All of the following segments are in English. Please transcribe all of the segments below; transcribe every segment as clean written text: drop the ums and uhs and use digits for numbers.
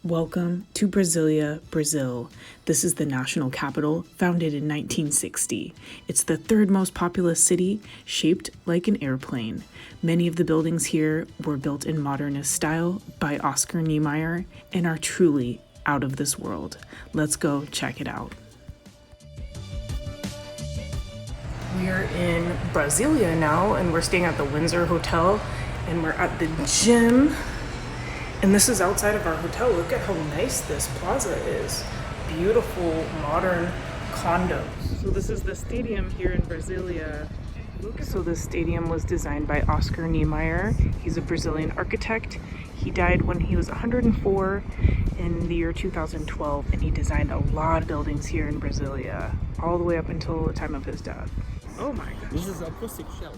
Welcome to Brasilia, Brazil. This is the national capital, founded in 1960. It's the third most populous city, shaped like an airplane. Many of the buildings here were built in modernist style by Oscar Niemeyer and are truly out of this world. Let's go check it out. We are in Brasilia now, and we're staying at the Windsor Hotel, and we're at the gym. And this is outside of our hotel. Look at how nice this plaza is. Beautiful, modern condos. So this is the stadium here in Brasilia. So this stadium was designed by Oscar Niemeyer. He's a Brazilian architect. He died when he was 104 in the year 2012, and he designed a lot of buildings here in Brasilia, all the way up until the time of his death. Oh my gosh. This is acoustic shell.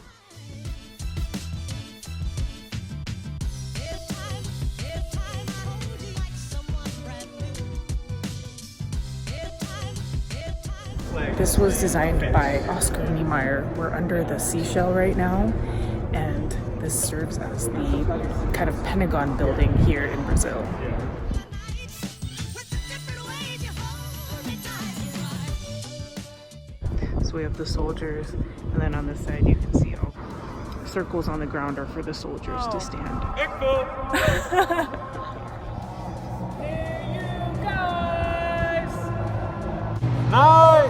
This was designed by Oscar Niemeyer. We're under the seashell right now, and this serves as the kind of Pentagon building here in Brazil. So we have the soldiers, and then on this side you can see all circles on the ground are for the soldiers to stand. Nice!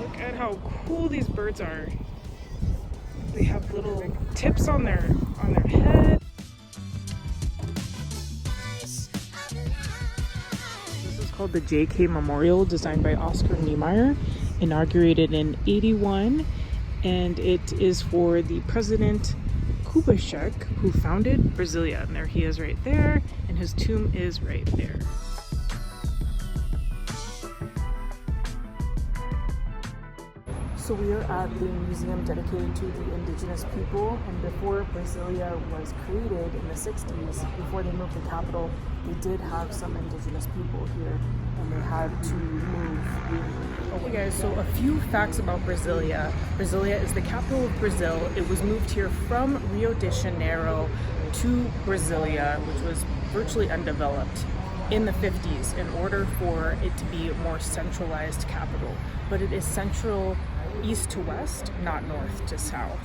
Look at how cool these birds are. They have little tips on their head. This is called the JK Memorial, designed by Oscar Niemeyer, inaugurated in '81, and it is for the President Kubitschek, who founded Brasilia. And there he is right there, and his tomb is right there. So we are at the museum dedicated to the indigenous people, and before Brasilia was created in the 60s, before they moved the capital, they did have some indigenous people here, and they had to move. Okay guys, so a few facts about Brasilia. Brasilia is the capital of Brazil. It was moved here from Rio de Janeiro to Brasilia, which was virtually undeveloped, in the 50s in order for it to be a more centralized capital. But it is central east to west, not north to south.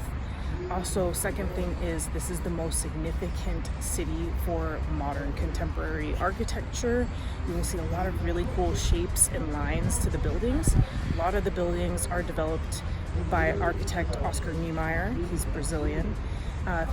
Also, second thing is this is the most significant city for modern contemporary architecture. You will see a lot of really cool shapes and lines to the buildings. A lot of the buildings are developed by architect Oscar Niemeyer. He's Brazilian.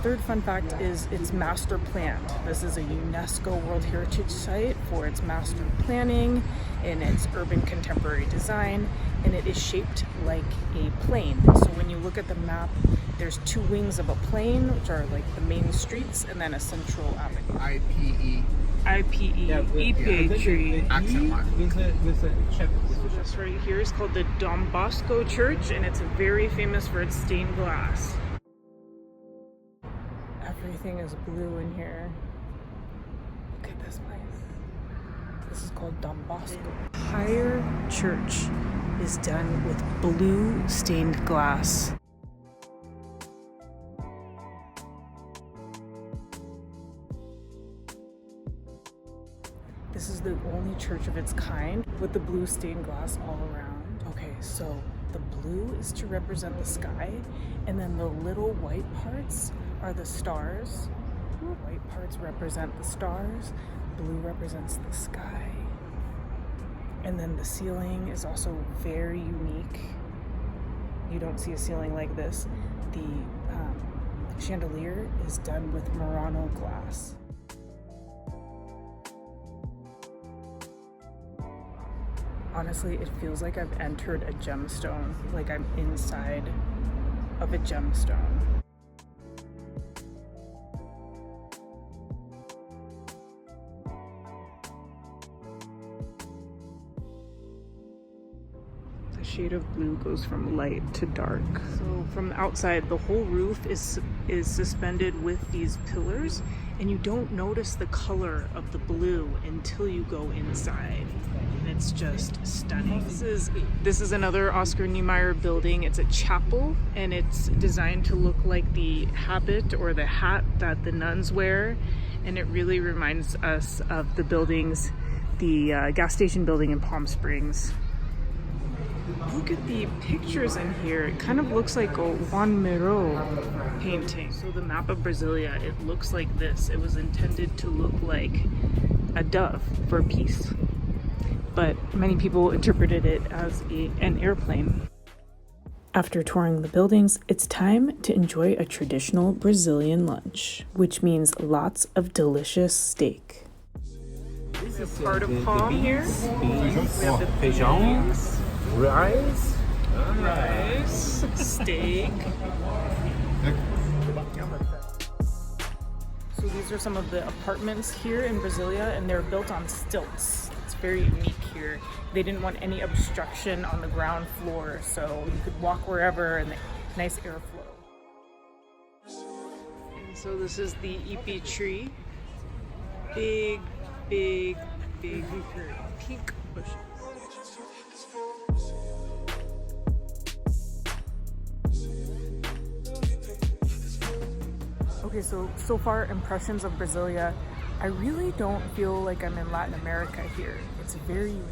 Third fun fact is it's master planned. This is a UNESCO World Heritage Site for its master planning and its urban contemporary design, and it is shaped like a plane. So when you look at the map, there's two wings of a plane, which are like the main streets, and then a central avenue. IPE tree. Accent mark. With a check. This right here is called the Bosco Church, and it's very famous for its stained glass. Everything is blue in here. Look at this place. This is called Bosco. The entire church is done with blue stained glass. This is the only church of its kind with the blue stained glass all around. Okay, so the blue is to represent the sky, and then the little white parts are the stars. White parts represent the stars, blue represents the sky. And then the ceiling is also very unique. You don't see a ceiling like this. The chandelier is done with Murano glass. Honestly, it feels like I've entered a gemstone, like I'm inside of a gemstone. Shade of blue goes from light to dark. So from the outside, the whole roof is suspended with these pillars, and you don't notice the color of the blue until you go inside. and it's just stunning. This is another Oscar Niemeyer building. It's a chapel, and it's designed to look like the habit or the hat that the nuns wear, and it really reminds us of the buildings, the gas station building in Palm Springs. Look at the pictures in here. It kind of looks like a Juan Miró painting. So the map of Brasilia, it looks like this. It was intended to look like a dove for peace, but many people interpreted it as an airplane. After touring the buildings, it's time to enjoy a traditional Brazilian lunch, which means lots of delicious steak. This is Part of palm here. Beans, We have the feijão, rice, steak. So these are some of the apartments here in Brasilia, and they're built on stilts. It's very unique here. They didn't want any obstruction on the ground floor, so you could walk wherever and nice airflow. And so this is the ipi tree. Big pink bushes. Okay, so far impressions of Brasilia. I really don't feel like I'm in Latin America here. It's very unique.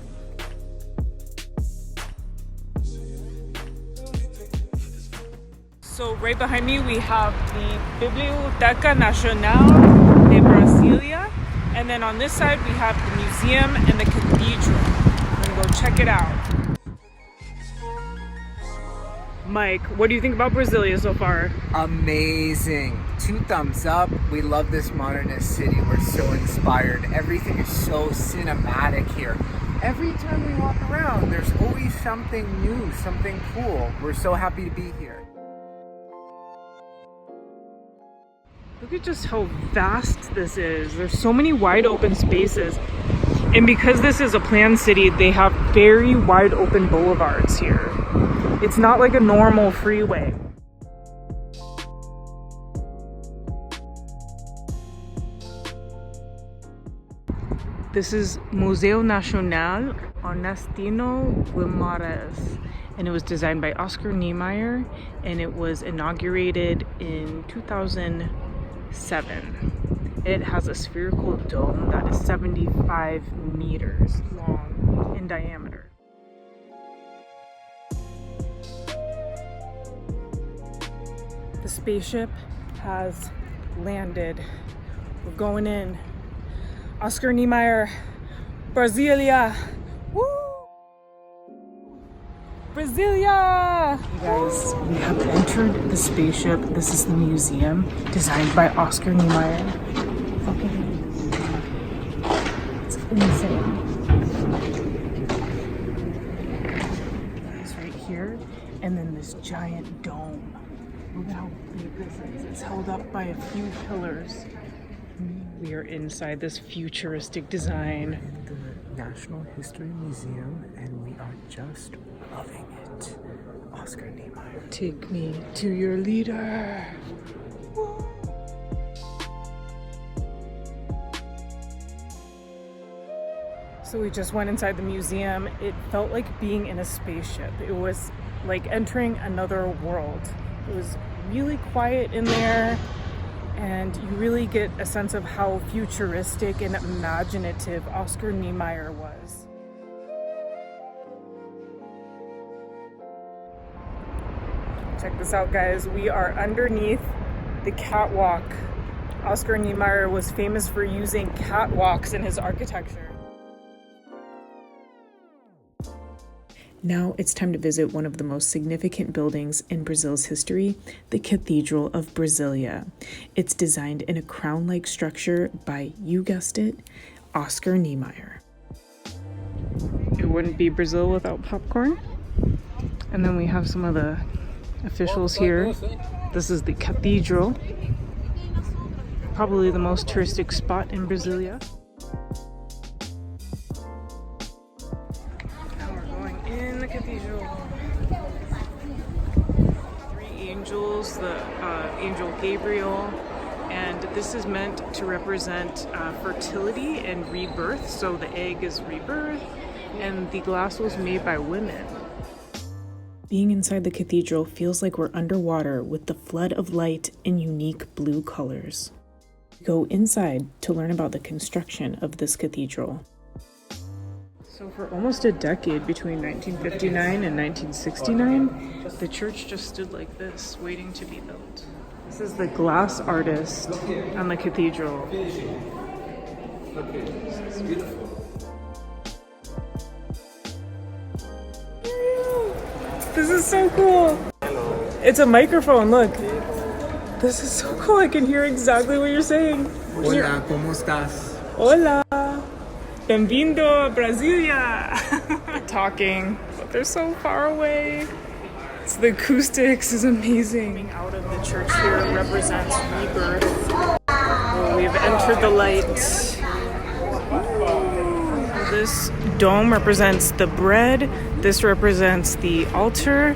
So right behind me we have the Biblioteca Nacional de Brasilia, and then on this side we have the museum and the cathedral. I'm gonna go check it out. Mike, what do you think about Brasilia so far? Amazing. 2 thumbs up. We love this modernist city. We're so inspired. Everything is so cinematic here. Every time we walk around, there's always something new, something cool. We're so happy to be here. Look at just how vast this is. There's so many wide open spaces. And because this is a planned city, they have very wide open boulevards here. It's not like a normal freeway. This is Museu Nacional Honestino Guimarães, and it was designed by Oscar Niemeyer, and it was inaugurated in 2007. It has a spherical dome that is 75 meters long in diameter. The spaceship has landed. We're going in. Oscar Niemeyer, Brasilia. Woo! Brasilia! You guys, we have entered the spaceship. This is the museum designed by Oscar Niemeyer. It's insane. It's right here, and then this giant dome. Look at how big this is. It's held up by a few pillars. We are inside this futuristic design. The National History Museum, and we are just loving it. Oscar Niemeyer. Take me to your leader. So we just went inside the museum. It felt like being in a spaceship. It was like entering another world. It was really quiet in there, and you really get a sense of how futuristic and imaginative Oscar Niemeyer was. Check this out, guys. We are underneath the catwalk. Oscar Niemeyer was famous for using catwalks in his architecture. Now it's time to visit one of the most significant buildings in Brazil's history, the Cathedral of Brasilia. It's designed in a crown-like structure by, you guessed it, Oscar Niemeyer. It wouldn't be Brazil without popcorn. And then we have some of the officials here. This is the cathedral, probably the most touristic spot in Brasilia. The cathedral. 3 angels, the angel Gabriel, and this is meant to represent fertility and rebirth. So the egg is rebirth, and the glass was made by women. Being inside the cathedral feels like we're underwater with the flood of light and unique blue colors. Go inside to learn about the construction of this cathedral. So for almost a decade, between 1959 and 1969, the church just stood like this, waiting to be built. This is the glass artist on the cathedral. It's beautiful. This is so cool. It's a microphone, look. This is so cool. I can hear exactly what you're saying. Hola, ¿cómo estás? Hola. Bienvenido a Brasilia. Talking, but they're so far away. So the acoustics is amazing. Coming out of the church here represents rebirth. Well, we've entered the light. This dome represents the bread, this represents the altar,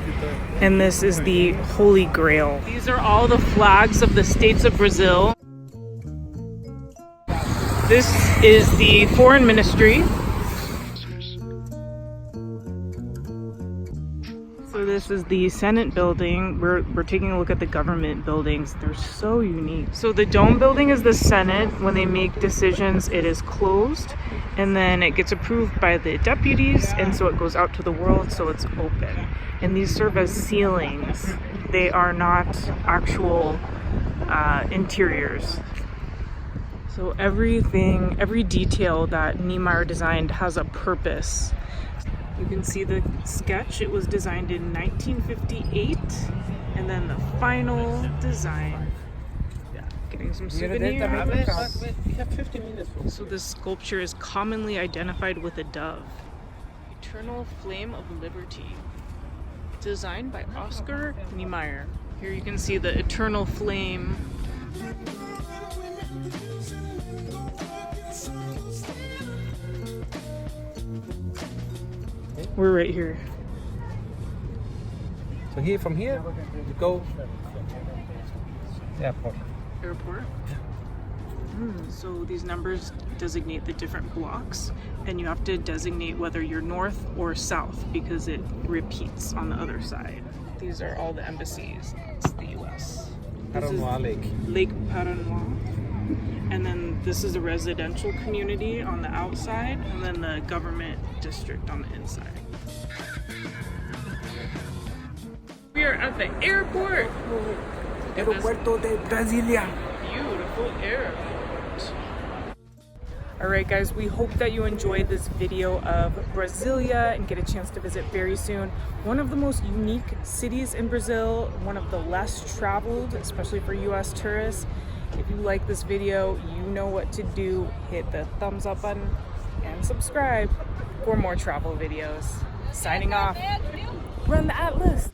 and this is the Holy Grail. These are all the flags of the states of Brazil. This is the foreign ministry. So this is the Senate building. We're taking a look at the government buildings. They're so unique. So the dome building is the Senate. When they make decisions, it is closed, and then it gets approved by the deputies, and so it goes out to the world, so it's open. And these serve as ceilings. They are not actual interiors. So every detail that Niemeyer designed has a purpose. You can see the sketch. It was designed in 1958, and then the final design. Yeah, getting some souvenirs. We have 50 minutes. So this sculpture is commonly identified with a dove. Eternal Flame of Liberty. Designed by Oscar Niemeyer. Here you can see the eternal flame. We're right here. So here, from here, you go airport. Airport? So these numbers designate the different blocks, and you have to designate whether you're north or south because it repeats on the other side. These are all the embassies. That's the US. Paranoa Lake. Lake Paranoa. And then this is a residential community on the outside, and then the government district on the inside. We are at the airport. Aeropuerto de Brasilia. Beautiful airport. Alright guys, we hope that you enjoyed this video of Brasilia and get a chance to visit very soon. One of the most unique cities in Brazil, one of the less traveled, especially for US tourists. If you like this video, you know what to do. Hit the thumbs up button and subscribe for more travel videos. Signing off. Run the Atlas!